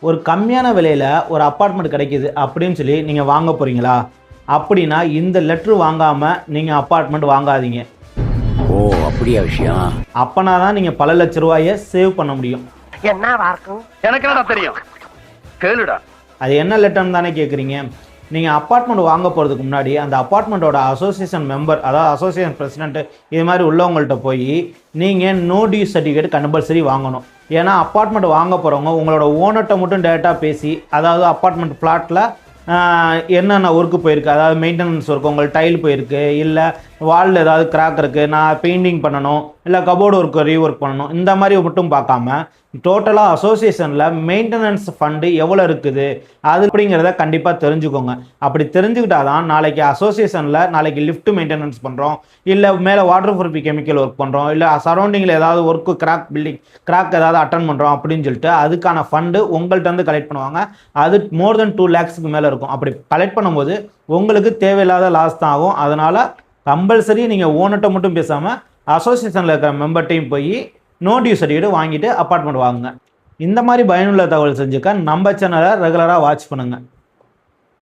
ஒரு கம்மியான விலையில் ஒரு அப்பார்ட்மெண்ட் கிடைக்கிது அப்படின்னு சொல்லி நீங்கள் வாங்க போகிறீங்களா? அப்படின்னா இந்த லெட்ரு வாங்காமல் நீங்கள் அப்பார்ட்மெண்ட் வாங்காதீங்க. ஓ அப்படியா விஷயம்? அப்பனா தான் நீங்கள் பல லட்ச ரூபாயை சேவ் பண்ண முடியும். என்ன இருக்கும்? எனக்கு என்னடா தெரியும், கேளுடா. அது என்ன லெட்டர்னு தானே கேட்குறீங்க. நீங்கள் அப்பார்ட்மெண்ட் வாங்க போகிறதுக்கு முன்னாடி அந்த அப்பார்ட்மெண்ட்டோட அசோசியேஷன் மெம்பர், அதாவது அசோசியேஷன் பிரசிடென்ட், இது மாதிரி உள்ளவங்கள்ட்ட போய் நீங்கள் நோ டியூ சர்டிஃபிகேட் கம்பல்சரி வாங்கணும். ஏன்னா அப்பார்ட்மெண்ட் வாங்க போகிறவங்க உங்களோட ஓனர்கிட்ட மட்டும் டேரெக்டாக பேசி, அதாவது அப்பார்ட்மெண்ட் ஃப்ளாட்டில் என்னென்ன ஒர்க்கு போயிருக்கு, அதாவது மெயின்டெனன்ஸ் ஒர்க், உங்களுக்கு டைல் போயிருக்கு, இல்லை வாலில் ஏதாவது கிராக் இருக்குது, நான் பெயிண்டிங் பண்ணணும், இல்லை கபோர்டு ஒர்க் ரீஒர்க் பண்ணணும், இந்த மாதிரி மட்டும் பார்க்காம டோட்டலாக அசோசியேஷனில் மெயின்டெனன்ஸ் ஃபண்டு எவ்வளோ இருக்குது அது அப்படிங்கிறத கண்டிப்பாக தெரிஞ்சுக்கோங்க. அப்படி தெரிஞ்சுக்கிட்டா தான் நாளைக்கு அசோசியேஷனில் நாளைக்கு லிஃப்ட் மெயின்டெனன்ஸ் பண்ணுறோம், இல்லை மேலே வாட்டர் ப்ரூஃப் கெமிக்கல் ஒர்க் பண்ணுறோம், இல்லை சரௌண்டிங்கில் ஏதாவது ஒர்க்கு கிராக் ஏதாவது அட்டன் பண்ணுறோம் அப்படின்னு சொல்லிட்டு அதுக்கான ஃபண்டு உங்கள்கிட்ட வந்து கலெக்ட் பண்ணுவாங்க. அது மோர் தென் 2 lakhsக்கு மேலே இருக்கும். அப்படி கலெக்ட் பண்ணும்போது உங்களுக்கு தேவையில்லாத லாஸ் தான் ஆகும். அதனால் கம்பல்சரி நீங்கள் ஓனர்கிட்ட மட்டும் பேசாமல் அசோசியேஷனில் இருக்கிற மெம்பர்ட்டையும் போய் நோ டியூ சர்டிஃபிகேட் வாங்கிட்டு அப்பார்ட்மெண்ட் வாங்குங்க. இந்த மாதிரி பயனுள்ள தகவல் செஞ்சுக்க நம்ம சேனலை ரெகுலராக வாட்ச் பண்ணுங்கள்.